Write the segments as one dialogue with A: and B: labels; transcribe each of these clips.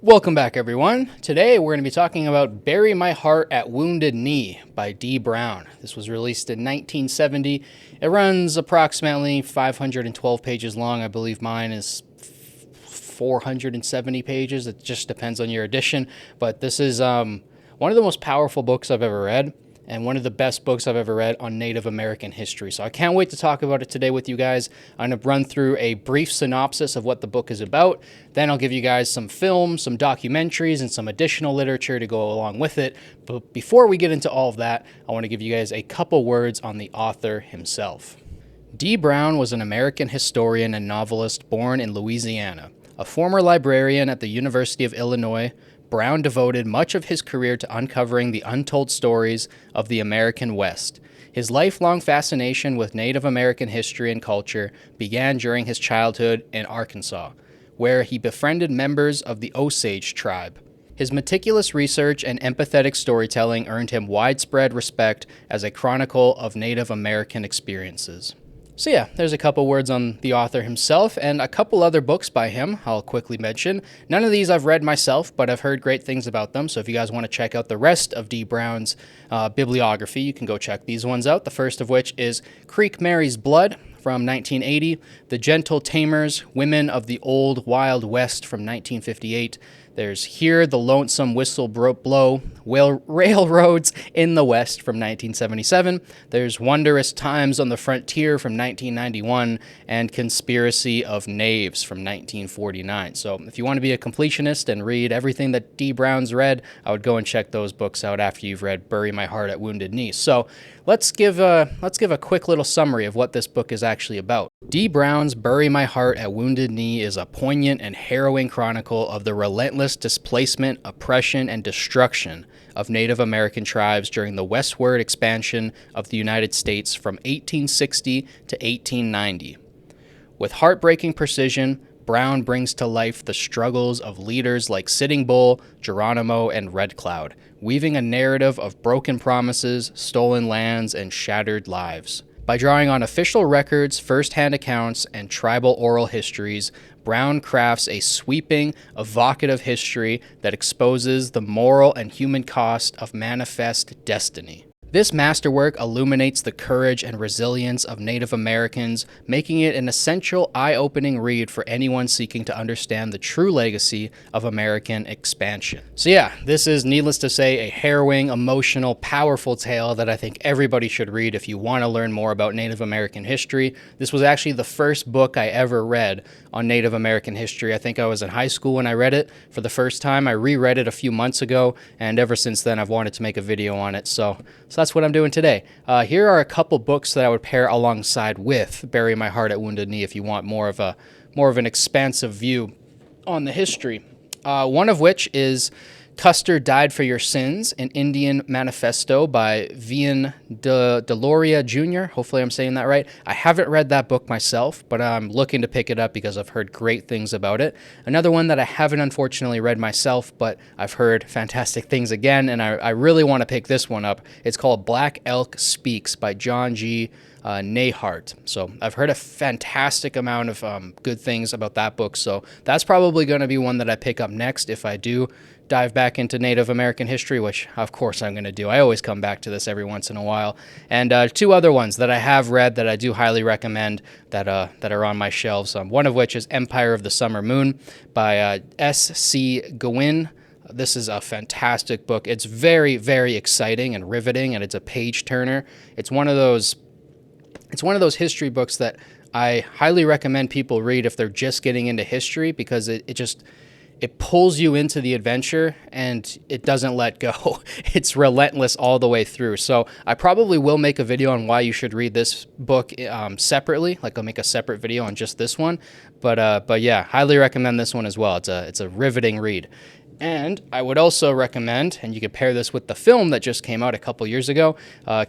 A: Welcome back, everyone. Today we're going to be talking about Bury My Heart at Wounded Knee by Dee Brown. This was released in 1970. It runs approximately 512 pages long. I believe mine is 470 pages. It just depends on your edition. But this is one of the most powerful books I've ever read, and one of the best books I've ever read on Native American history. So I can't wait to talk about it today with you guys. I'm going to run through a brief synopsis of what the book is about. Then I'll give you guys some films, some documentaries, and some additional literature to go along with it. But before we get into all of that, I want to give you guys a couple words on the author himself. Dee Brown was an American historian and novelist born in Louisiana. A former librarian at the University of Illinois, Brown devoted much of his career to uncovering the untold stories of the American West. His lifelong fascination with Native American history and culture began during his childhood in Arkansas, where he befriended members of the Osage tribe. His meticulous research and empathetic storytelling earned him widespread respect as a chronicle of Native American experiences. So yeah, there's a couple words on the author himself and a couple other books by him I'll quickly mention. None of these I've read myself, but I've heard great things about them. So if you guys want to check out the rest of Dee Brown's bibliography, you can go check these ones out. The first of which is Creek Mary's Blood from 1980, The Gentle Tamers, Women of the Old Wild West from 1958. There's Hear the Lonesome Whistle Blow, Railroads in the West from 1977. There's Wondrous Times on the Frontier from 1991, and Conspiracy of Knaves from 1949. So if you want to be a completionist and read everything that Dee Brown's read, I would go and check those books out after you've read Bury My Heart at Wounded Knee. So let's give a quick little summary of what this book is actually about. Dee Brown's Bury My Heart at Wounded Knee is a poignant and harrowing chronicle of the relentless displacement, oppression, and destruction of Native American tribes during the westward expansion of the United States from 1860 to 1890. With heartbreaking precision, Brown brings to life the struggles of leaders like Sitting Bull, Geronimo, and Red Cloud, weaving a narrative of broken promises, stolen lands, and shattered lives. By drawing on official records, first-hand accounts, and tribal oral histories, Brown crafts a sweeping, evocative history that exposes the moral and human cost of manifest destiny. This masterwork illuminates the courage and resilience of Native Americans, making it an essential, eye-opening read for anyone seeking to understand the true legacy of American expansion. So yeah, this is, needless to say, a harrowing, emotional, powerful tale that I think everybody should read if you want to learn more about Native American history. This was actually the first book I ever read on Native American history. I think I was in high school when I read it for the first time. I reread it a few months ago, and ever since then I've wanted to make a video on it. So that's what I'm doing today. Here are a couple books that I would pair alongside with Bury My Heart at Wounded Knee if you want more of an expansive view on the history. One of which is Custer Died for Your Sins, an Indian Manifesto by Vian Deloria Jr. Hopefully I'm saying that right. I haven't read that book myself, but I'm looking to pick it up because I've heard great things about it. Another one that I haven't unfortunately read myself, but I've heard fantastic things again, and I really want to pick this one up. It's called Black Elk Speaks by John G. Nahart. So I've heard a fantastic amount of good things about that book, so that's probably going to be one that I pick up next if I do dive back into Native American history, which of course I'm going to do. I always come back to this every once in a while. And two other ones that I have read that I do highly recommend that are on my shelves, one of which is Empire of the Summer Moon by S.C. Gawain. This is a fantastic book. It's very, very exciting and riveting, and it's a page turner. It's one of those history books that I highly recommend people read if they're just getting into history, because it pulls you into the adventure and it doesn't let go. It's relentless all the way through. So I probably will make a video on why you should read this book separately. Like I'll make a separate video on just this one. But yeah, highly recommend this one as well. It's a riveting read. And I would also recommend, and you could pair this with the film that just came out a couple years ago,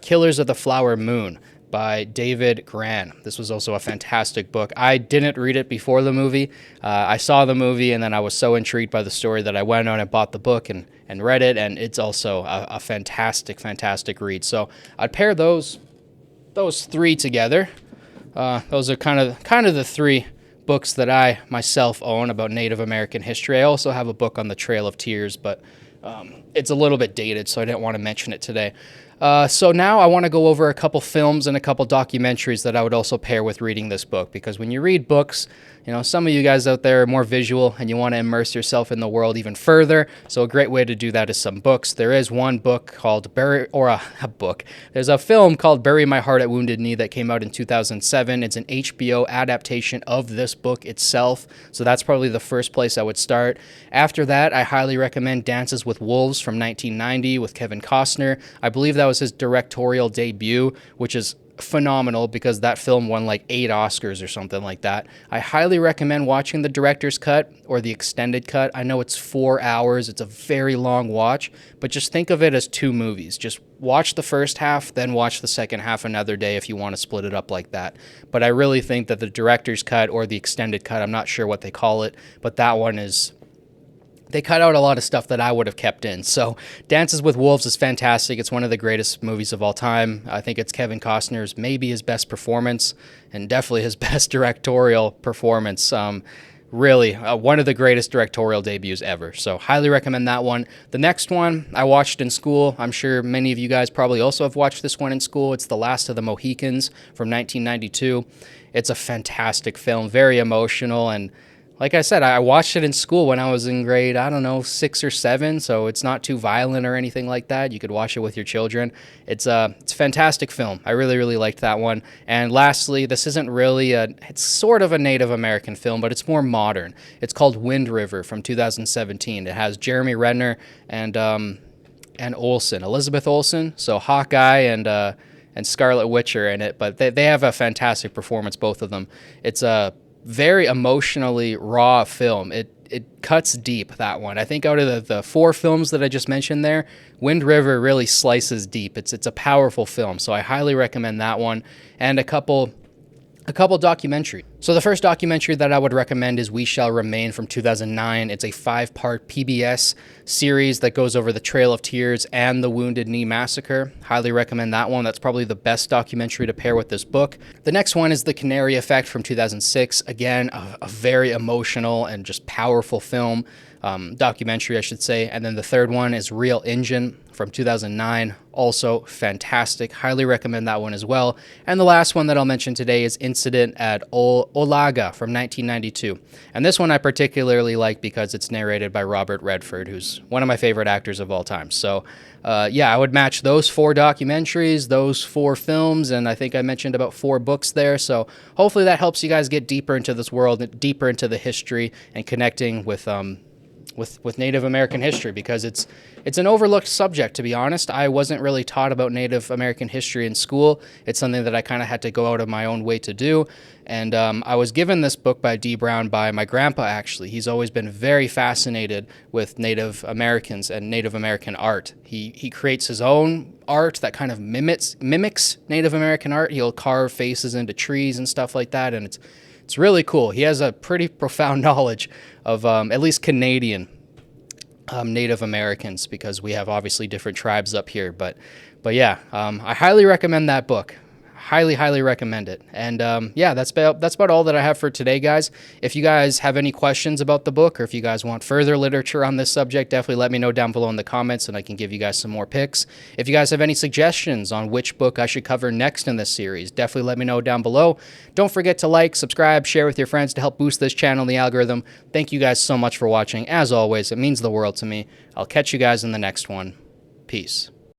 A: Killers of the Flower Moon by David Gran. This was also a fantastic book. I didn't read it before the movie. I saw the movie, and then I was so intrigued by the story that I went on and bought the book and read it, and it's also a fantastic, fantastic read. So I'd pair those three together. Those are kind of the three books that I myself own about Native American history. I also have a book on the Trail of Tears, but it's a little bit dated, so I didn't want to mention it today. So now I want to go over a couple films and a couple documentaries that I would also pair with reading this book, because when you read books, you know, some of you guys out there are more visual and you want to immerse yourself in the world even further. So a great way to do that is some books. There is one book called There's a film called Bury My Heart at Wounded Knee that came out in 2007. It's an HBO adaptation of this book itself. So that's probably the first place I would start. After that, I highly recommend Dances with Wolves from 1990 with Kevin Costner. I believe that was his directorial debut, which is phenomenal because that film won like 8 Oscars or something like that. I highly recommend watching the director's cut or the extended cut. I know it's 4 hours. It's a very long watch, but just think of it as 2 movies. Just watch the first half, then watch the second half another day if you want to split it up like that. But I really think that the director's cut or the extended cut, I'm not sure what they call it, but that one is... They cut out a lot of stuff that I would have kept in. So Dances with Wolves is fantastic. It's one of the greatest movies of all time. I think it's Kevin Costner's maybe his best performance and definitely his best directorial performance. Really, one of the greatest directorial debuts ever. So highly recommend that one. The next one I watched in school. I'm sure many of you guys probably also have watched this one in school. It's The Last of the Mohicans from 1992. It's a fantastic film, very emotional, and like I said, I watched it in school when I was in grade, 6 or 7, so it's not too violent or anything like that. You could watch it with your children. It's a fantastic film. I really, really liked that one. And lastly, this isn't really it's sort of a Native American film, but it's more modern. It's called Wind River from 2017. It has Jeremy Renner and Olsen, Elizabeth Olsen, so Hawkeye and Scarlet Witcher in it, but they have a fantastic performance, both of them. It's a very emotionally raw film. It cuts deep, that one. I think out of the 4 films that I just mentioned there, Wind River really slices deep. It's a powerful film, so I highly recommend that one. And a couple documentaries. So the first documentary that I would recommend is We Shall Remain from 2009. It's a 5-part PBS series that goes over the Trail of Tears and the Wounded Knee Massacre. Highly recommend that one. That's probably the best documentary to pair with this book. The next one is The Canary Effect from 2006. Again, a very emotional and just powerful film. Documentary, I should say. And then the third one is Real Engine from 2009. Also fantastic. Highly recommend that one as well. And the last one that I'll mention today is Incident at Olaga from 1992. And this one I particularly like because it's narrated by Robert Redford, who's one of my favorite actors of all time. So I would match those 4 documentaries, those 4 films, and I think I mentioned about 4 books there. So hopefully that helps you guys get deeper into this world, deeper into the history, and connecting with Native American history, because it's an overlooked subject, to be honest. I wasn't really taught about Native American history in school. It's something that I kind of had to go out of my own way to do. And I was given this book by Dee Brown by my grandpa, actually. He's always been very fascinated with Native Americans and Native American art. He creates his own art that kind of mimics Native American art. He'll carve faces into trees and stuff like that, and it's really cool. He has a pretty profound knowledge of at least Canadian Native Americans, because we have obviously different tribes up here. But yeah, I highly recommend that book. Highly recommend it. And that's about all that I have for today, guys. If you guys have any questions about the book, or if you guys want further literature on this subject, definitely let me know down below in the comments and I can give you guys some more picks. If you guys have any suggestions on which book I should cover next in this series, definitely let me know down below. Don't forget to like, subscribe, share with your friends to help boost this channel and the algorithm. Thank you guys so much for watching. As always, it means the world to me. I'll catch you guys in the next one. Peace.